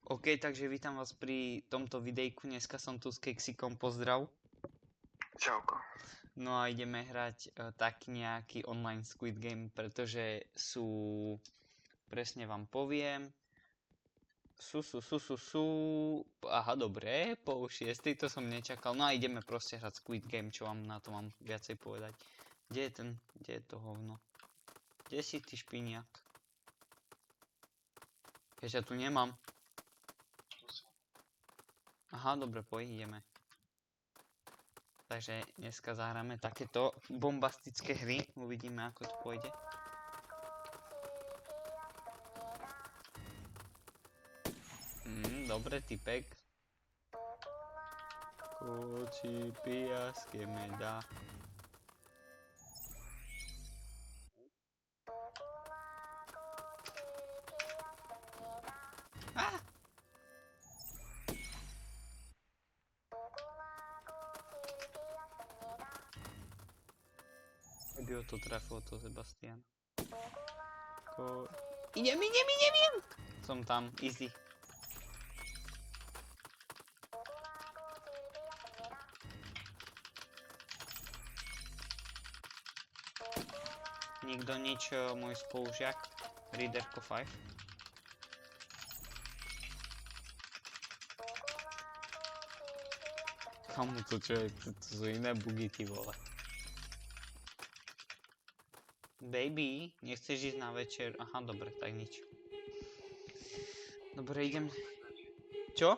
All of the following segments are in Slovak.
OK, takže vítam vás pri tomto videjku. Dneska som tu s Keksikom, pozdrav. Čauko. No a ideme hrať tak nejaký online Squid Game, pretože sú, presne vám poviem, aha, dobre, po 6, to som nečakal. No a ideme proste hrať Squid Game, čo vám na to mám viacej povedať. Kde je to hovno? Kde si ty špiniak? Ja tu nemám. Aha, dobre, ideme. Takže dneska zahráme takéto bombastické hry. Uvidíme, ako to pôjde. Dobre, typek. Koči pias que me da. Ah! By ho to trafilo, to Sebastian. Idem! Som tam, easy. Nikto nič, môj spolužiak. Readerko 5. Kamu to čo je? To sú iné bugy, ty vole. Baby, nechceš ísť na večer? Aha, dobre, tak nič. Dobre, idem... Čo?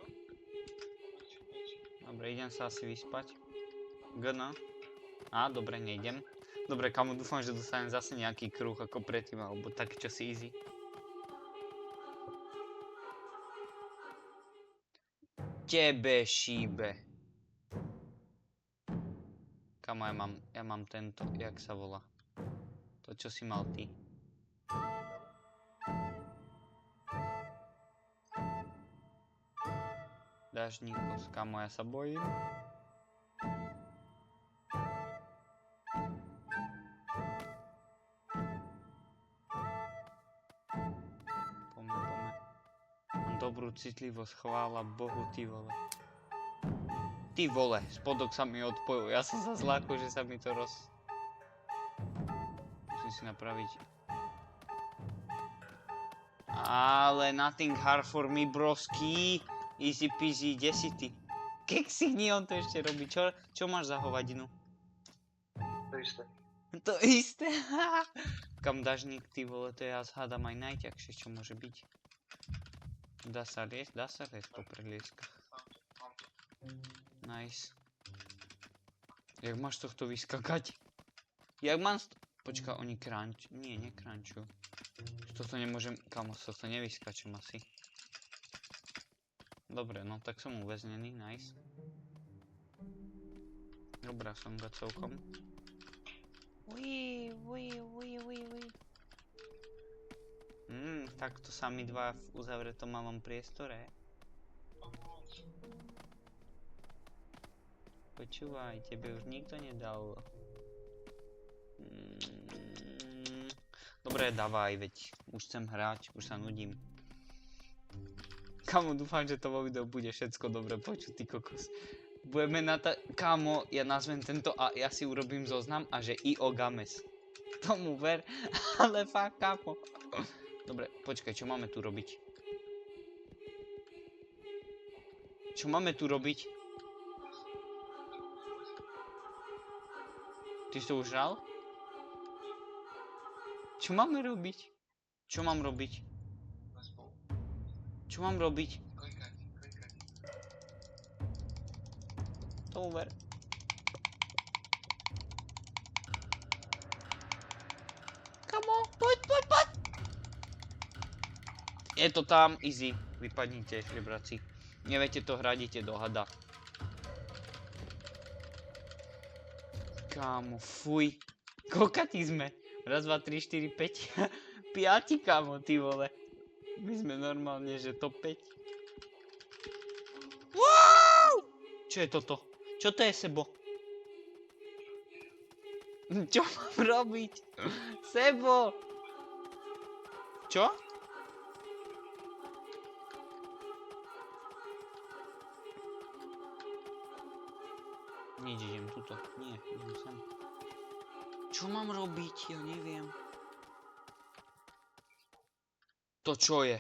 Dobre, idem sa asi vyspať. GN. Á, dobre, nejdem. Dobre, kamu, dúfam, že dostanem zase nejaký kruh ako predtým, alebo taký čosi easy. Tebe šíbe. Kamo, ja mám tento, jak sa volá. To, čo si mal ty. Dažníkos, kamo, ja sa bojím. Poďme. Mám dobrú citlivosť, chvála Bohu, ty vole. Ty vole, spodok sa mi odpojil. Ja som sa zlákol, že sa mi to Musím si napraviť. Ale nothing hard for me, broski. Easy peasy, kde si ty? Keksik, nie, on to ešte robí. Čo máš za hovadinu? To isté. To isté? Kam dažník, ty vole, to ja zhádam aj najťažšie, čo môže byť. Dá sa riesť po prelieskach. Nice. Jak máš tohto vyskakať? Jak mám Počka, oni Nie, nekrančujú. Toto nemôžem... Kamo, toto nevyskačem asi. Dobre, no tak som uväznený, nice. Dobrá som ga celkom. Takto sami dva v uzavretom malom priestore. Počúvaj, tebe už nikto nedal. Dobre, dávaj, veď už chcem hrať, už sa nudím. Kamo, dúfam, že to vo videu bude všetko dobre počuť, ty kokos. Budeme Kámo, ja nazvem tento a ja si urobím zoznam a že IO Games. Tomu ver, ale fakt, kámo. Dobre, počkaj, čo máme tu robiť? Čo máme tu robiť? Ty si to už hral? Čo máme robiť? Čo mám robiť? Čo mám robiť? Tomu ver. Kamo, poď. Je to tam, easy. Vypadnite, šlibraci. Neviete to hrať, idete do hada. Kámo, fuj. Koľkatí sme? 1, 2, 3, 4, 5. 5, kámo, ty vole. My sme normálne, že top 5. Wow! Čo je toto? Čo to je, Sebo? Čo mám robiť? Sebo! Čo? Nič, idem tuto. Nie, idem sem. Čo mám robiť? Ja neviem. To čo je?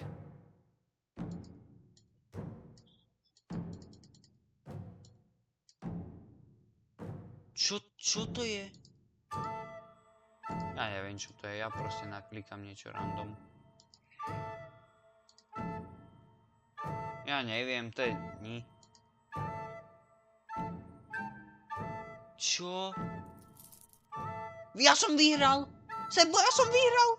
Čo to je? Ja neviem, čo to je. Ja proste naklikám niečo random. Ja neviem, to je... Ni. Čo? Ja som vyhral! Sebo, ja som vyhral!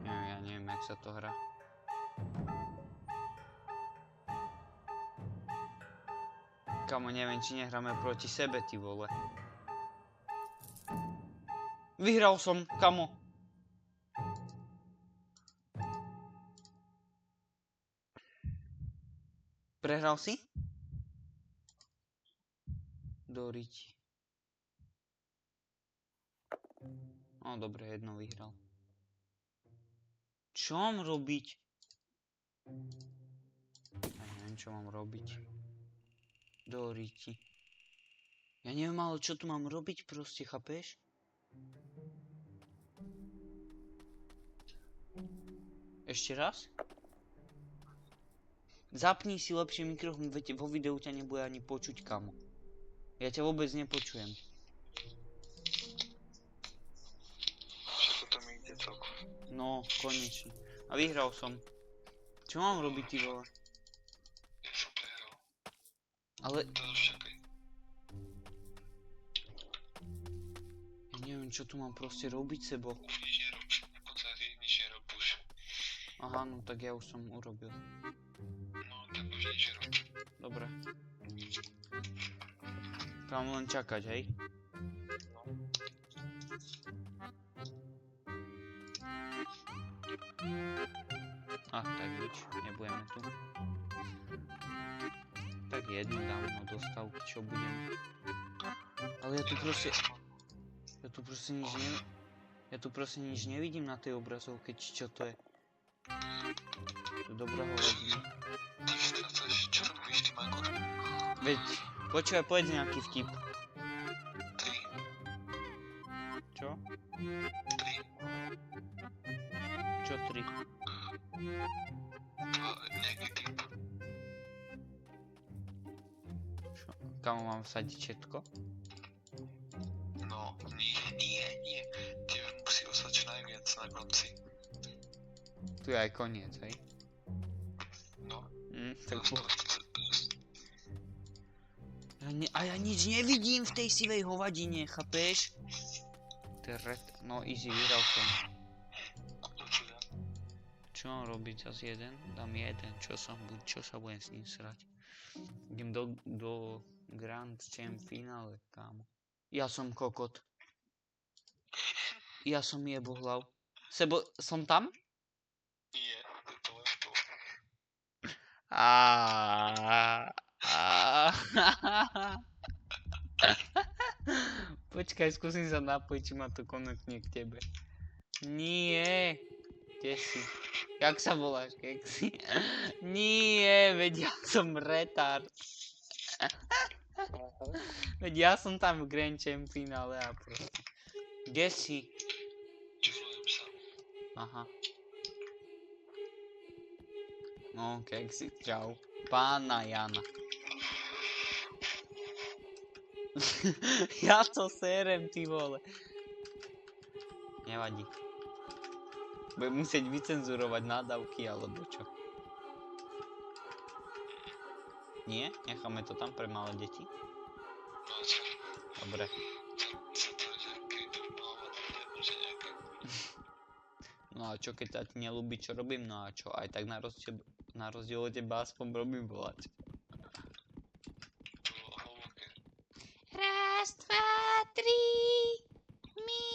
Ja neviem, jak sa to hrá. Kamo, neviem, či nehráme proti sebe, ty vole. Vyhral som, kamo. Prehral si? Do riti. No dobre, jedno vyhral. Čo mám robiť? Ja neviem, čo mám robiť. Do riti. Ja neviem, ale čo tu mám robiť proste, chápeš? Ešte raz? Zapni si lepšie mikrofón, veď vo videu ťa nebude ani počuť, kamo. Ja ťa vôbec nepočujem. Čo to mi ide celkom? No, konečne. A vyhral som. Čo mám robiť, ty vole? Ja som prehral. Ale... To všakaj. Ja neviem, čo tu mám proste robiť, Sebo. Už nič nerob. Podstate nič nerob už. Aha, no tak ja už som urobil. No, tak už nič nerob. Dobre. Mám len čakať, hej? Tak nič, nebudeme tu. Tak jednu dám na dostavky, čo budem. Ale ja tu proste... Ja tu proste nič nevidím na tej obrazovke, či čo to je. To je dobrá hovadina. Ty strácaš, čo robíš ty, Magor? Veď, počúvaj, povedz nejaký vtip. 3. Čo? 3. Čo 3? Nejaký typ. Čo? Kamo mám vsadiť všetko? No, nie. Ty musí ostať čo najviac na konci. Tu je aj koniec, hej? No. Tak a ja nič nevidím v tej sivej hovadine, chápeš? No easy, vyhral som. Čo mám robiť zas jeden? Dám jeden, čo sa budem s ním srať? Idem do Grand Champ finále, kámo. Ja som kokot. Ja som jebohlav. Sebo, som tam? Nie, to je to. Počkaj, skúsim sa napojiť, či ma to konektne k tebe. Nie. Kde si? Jak sa voláš, keksi? Nie, veď ja som retard. Veď ja som tam v Grand Champ finále a proste. Kde si? Čurujem sa. Aha. No, keksi, čau. Pána Jana. Ja to sérem, ty vole. Nevadí. Budem musieť vycenzurovať nádavky, alebo čo? Nie? Necháme to tam pre malé deti? No čo? Dobre. Co to je nejaké normálne, že nejaké... No a čo, keď sa ti nelúbi, čo robím? No a čo? Aj tak na rozdiel od teba aspoň robím volať. To bolo hlboké. Raz, dva, tri, my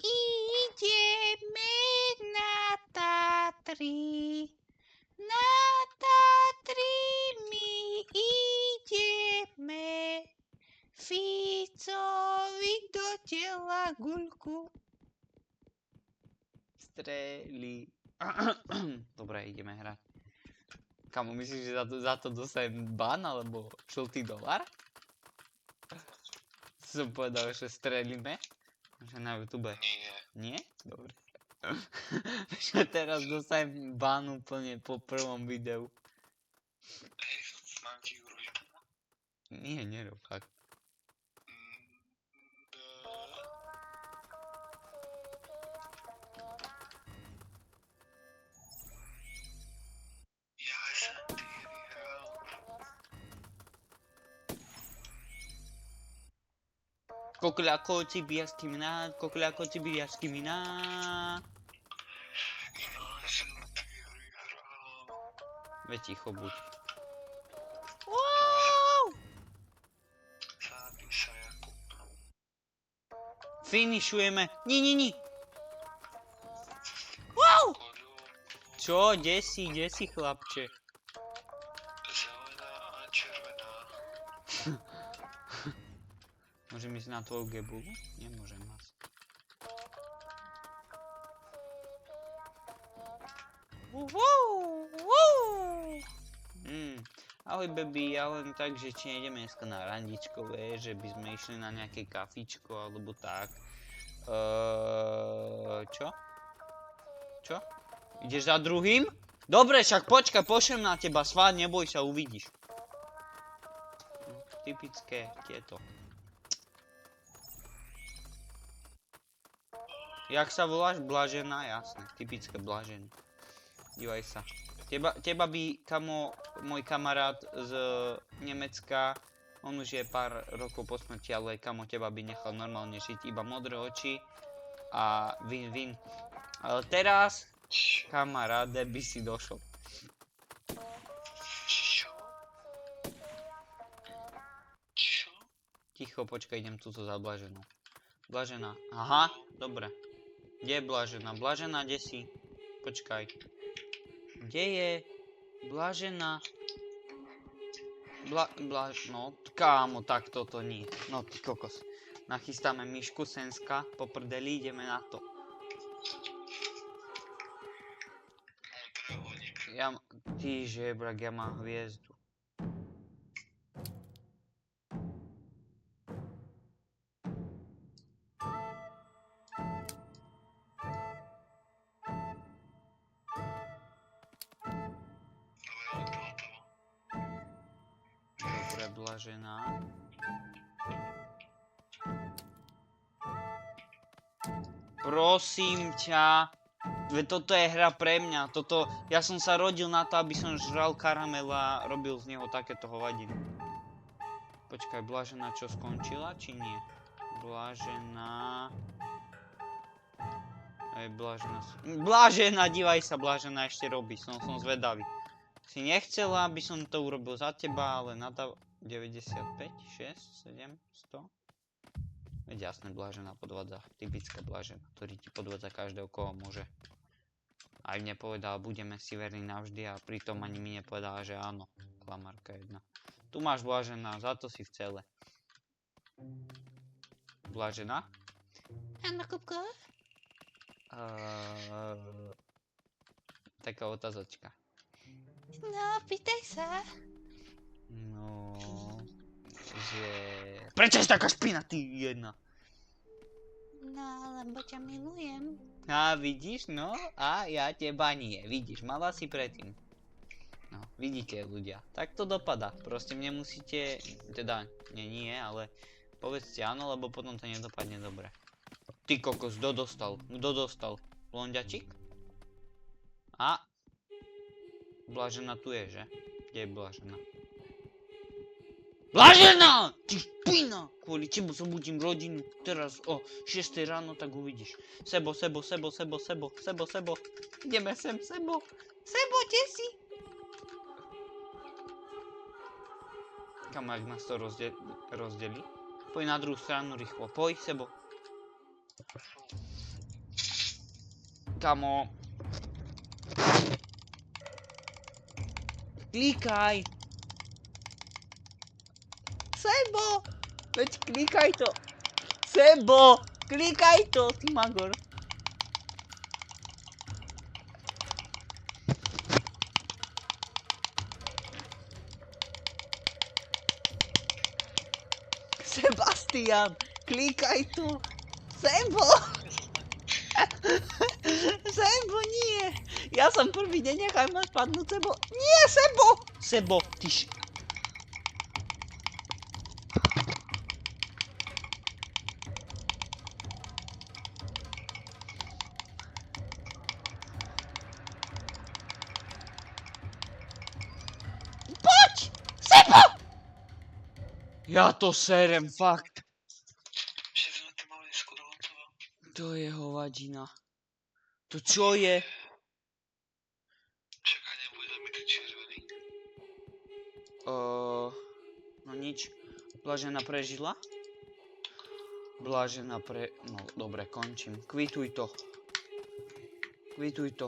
ideme na Tatry. Na Tatry my ideme. Ficovi do tela guľku strelí. Dobre, ideme hrať. Kamo, myslíš, že za to dostajem ban alebo žltý dolar? Som povedal, že strelíme? Že na YouTube. Nie. Nie? Dobre. Že teraz dostajem ban úplne po prvom videu. Hej, mám ti urobiť. Nie, nerob fakt. Ja som ty vyhral. Kokľako cibiaský miná, kokľako cibiaský miná. Ja som ty vyhral. Veď ticho buď. Zabij sa, Jakub. Finišujeme. Ni. Koľu. Čo? Kde si chlapče? Zelená a červená. Môžem ísť na tvoju gebulu? Nemôžem asi. Ahoj baby, ja len tak, že či nejdeme dneska na randičko, že by sme išli na nejaké kafičko alebo tak. Čo? Čo? Ideš za druhým? Dobre, však počkaj, pošlem na teba svát, neboj sa, uvidíš. Typické tieto. Jak sa voláš? Blažená? Jasné, typické blažené. Dívaj sa. Teba by, kamo, môj kamarát z Nemecka, on už je pár rokov po smrti, ale kamo, teba by nechal normálne žiť, iba modré oči a win-win. Ale teraz, kamaráde, by si došol. Čo? Čo? Ticho, počkaj, idem tuto za Blaženou. Blažená, aha, dobre. Kde je Blažená? Blažená, kde si? Počkaj. Kde je? Blažená. No, kámo, tak toto nie. No, ty kokos. Nachystáme myšku Senska, po prdeli, ideme na to. Ty žebrak, ja mám hviezdu. Dobre, Blažená. Prosím ťa. Toto je hra pre mňa. Ja som sa rodil na to, aby som žral karamel a robil z neho takéto hovadiny. Počkaj, Blažená čo skončila, či nie? Blažená... Blažená, dívaj sa, Blažená ešte robí, som zvedavý. Si nechcela, aby som to urobil za teba, ale na 95, 6, 7, 100. Veď jasné, Blažená podvádza, typická Blažená, ktorý ti podvádza každého, koho môže. Aj mne povedala, budeme si verní navždy a pritom ani mi nepovedala, že áno. Klamárka jedna. Tu máš Blažená, za to si v cele. Blažená? Áno, Kupko? Taká otázočka. No, pýtaj sa. No... že... Prečo si taká špina, ty jedna? No, lebo ťa milujem. A vidíš, no, a ja teba nie. Vidíš, mala si predtým. No, vidíte ľudia, tak to dopadá. Proste mne musíte, teda, nie, ale povedzte áno, lebo potom to nedopadne dobre. Ty kokos, kto dostal? Blonďačik? A... Blažená tu je, že? Kde je Blažená? Blažená! Ty špina! Kvôli tebe zobudím rodinu teraz o 6 ráno, tak uvidíš. Sebo. Ideme sem, Sebo. Sebo, kde si? Kam, ak nás to rozdelí? Poď na druhú stranu rýchlo. Poď, Sebo. Kamo. Klikaj. Sebo. Veď klikaj to. Sebo. Klikaj to, ty magor. Sebastian, klikaj to. Sebo! Sebo, nie! Ja som prvý, nenechaj ma spadnúť, Sebo. Nie, Sebo! Sebo, tyš. Poď! Sebo! Ja to serem, fakt. Šéf, no ty máme skoro hotovo. To je hovadina. To čo je? Čakaj, nebude mi ten červený. No nič. Blažená prežila? Blažená pre... No, dobre, končím. Kvituj to. Kvituj to.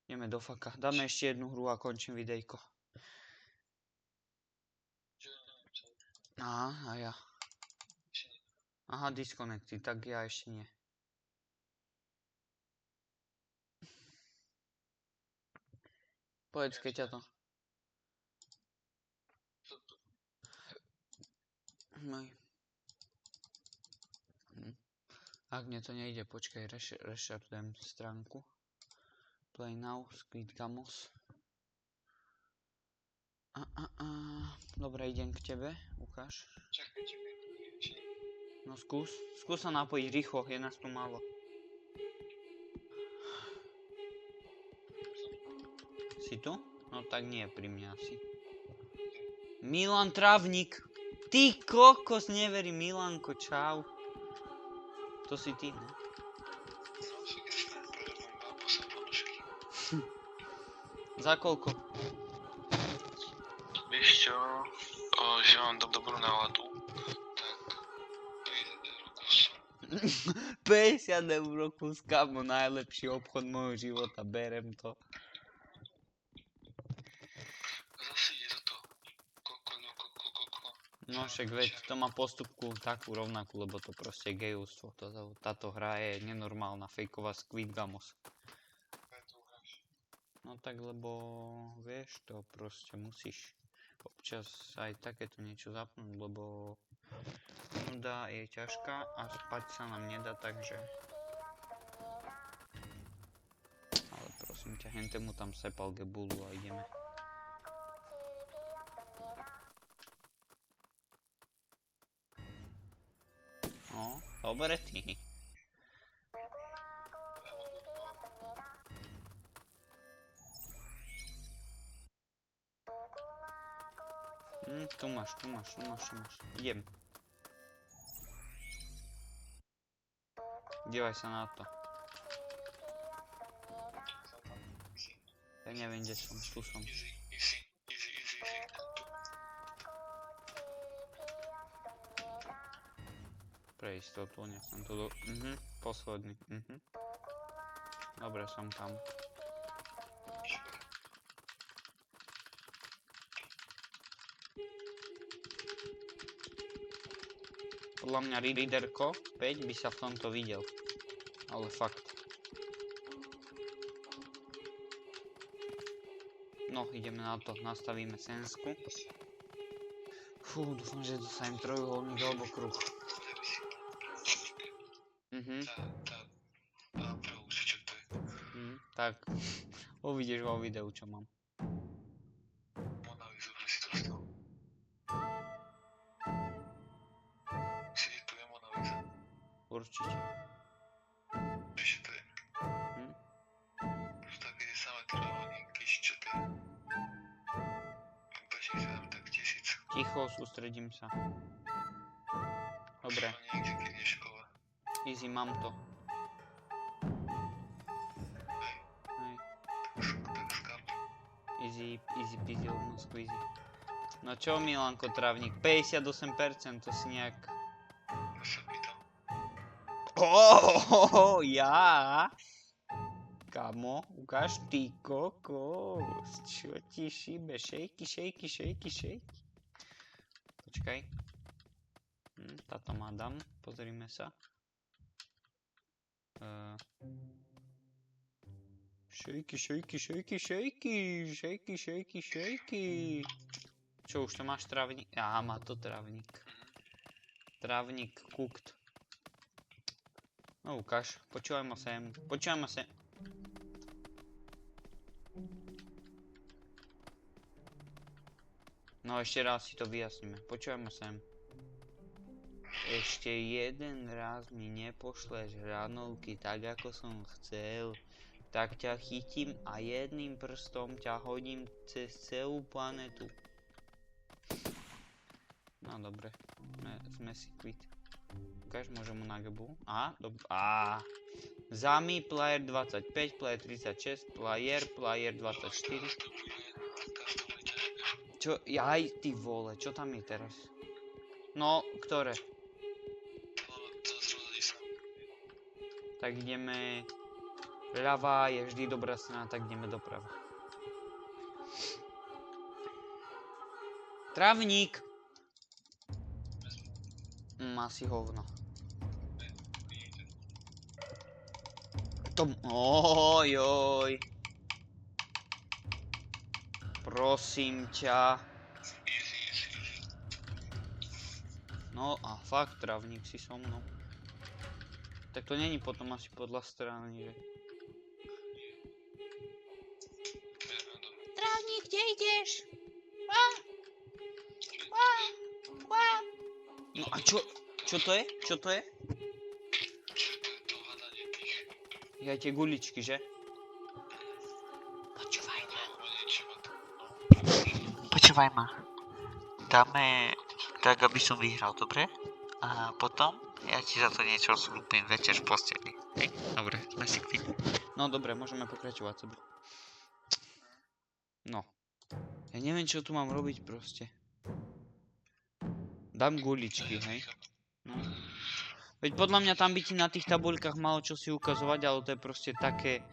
Ideme do faka. Dáme ešte jednu hru a končím videjko. Aha, a ja. Aha, disconnected, tak ja ešte nie. Povedz, keď ťa to... No. Ak mne to nejde, počkaj, reštartujem stránku. Play now, Squid Gamos. Dobre, idem k tebe, ukáž. Čakaj. No skús sa napojiť rýchlo, je nás tu málo. Si tu? No tak nie pri mňa asi. Milan Travník! Ty kokos, neverím, Milanko, čau. To si ty, ne? No, však jasné, predávam bambusa ponožky. Za koľko? Vieš čo, že mám dobrú náladu, tak 50 € kus. 50 € kus, kamo, najlepší obchod môjho života, berem to. Zase ide toto. Koľko. No však veď, to má postupku takú rovnakú, lebo to proste je gejovstvo. Táto hra je nenormálna, fejková Squid Gamos. No tak lebo, vieš, to proste musíš občas aj takéto niečo zapnúť, lebo nuda je ťažká a spať sa nám nedá, takže... Ale prosím ťa, hentemu tam sepal gebulu a ideme. No, dobre ty. Tu máš. Idem. Dívaj sa na to. Ja neviem, kde som, tu som. Easy. Pre istotu, nechcem to do... posledný. Dobre, som tam. Podľa mňa Readerko 5 by sa v tomto videl. Ale fakt. No, ideme na to, nastavíme sensku. Fú, dúfam, že dostanem trojuholník alebo kruh. Tá preuči, čo to je. Tak, uvidíš vo videu, čo mám. Monalizu, že si to dostal. Si tu je Monaliza. Určite. Ešte to je. Už tak je samé trojuholník, čo to je. Počkej sa tam tak 1000. Ticho, sústredím sa. Dobre. Niekde, keď je škola. Easy, mám to. Hej. Tak skápu. Easy peasy, lemon squeezy. No čo, Milanko Travník? 58%, to si nejak... Ja som pýtal. Ja? Kamo, ukáž ty kokos. Čo ti šíbe? Šejky. Počkaj. Táto má dám, pozrime sa. Šejky. Čo, už to máš travník? Aha, má to travník. Trávnik cooked. No ukáž, počúvaj ma sem. No ešte raz si to vyjasníme. Počúvaj ma sem. Ešte jeden raz mi nepošleš hranovky tak ako som chcel, tak ťa chytím a jedným prstom ťa hodím cez celú planetu. No dobre, sme si quit. Ukáž, môžem mu na gebu. Zami, player 25, player 36, player 24. Čo? Jaj, ty vole, čo tam je teraz? No, ktoré? Tak ideme... Ľava je vždy dobrá strana, tak ideme doprava. Trávnik! Asi hovno. Ojoj. Prosím ťa. No a fakt, trávnik si so mnou. Tak to není potom asi podľa strany, že? Trávnik, kde ideš? No a čo to je? Čo to je? Ja tie guličky, že? Počúvaj ma. Dáme tak, aby som vyhral, dobre? A potom ja ti za to niečo slúbim večer v posteli. Hej, dobre, sme si kvit. No dobre, môžeme pokračovať sebe. No. Ja neviem, čo tu mám robiť proste. Dám guličky, hej? No. Veď podľa mňa tam by ti na tých tabuľkách malo čo si ukazovať, ale to je proste také...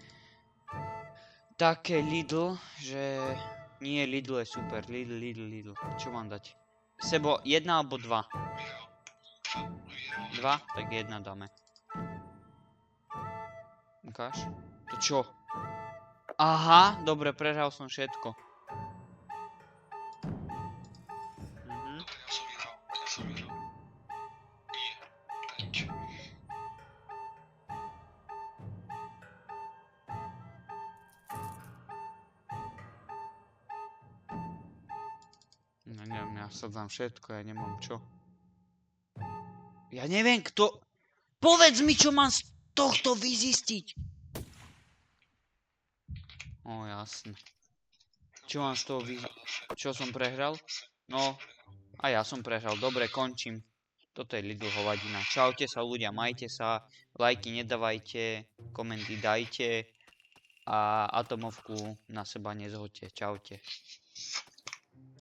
Také Lidl, že... Nie, Lidl je super. Lidl. Čo mám dať? Sebo, jedna alebo dva? Dva? Tak jedna dáme. Ukáž? To čo? Aha, dobre, prehral som všetko. No neviem, ja sadzám všetko, ja nemám čo. Ja neviem, kto... Povedz mi, čo mám z tohto vyzistiť! O, jasne. Čo mám z toho Čo som prehral? No, a ja som prehral. Dobre, končím. Toto je Lidl hovadina. Čaute sa ľudia, majte sa. Lajky nedávajte, komenty dajte. A atomovku na seba nezhoďte. Čaute.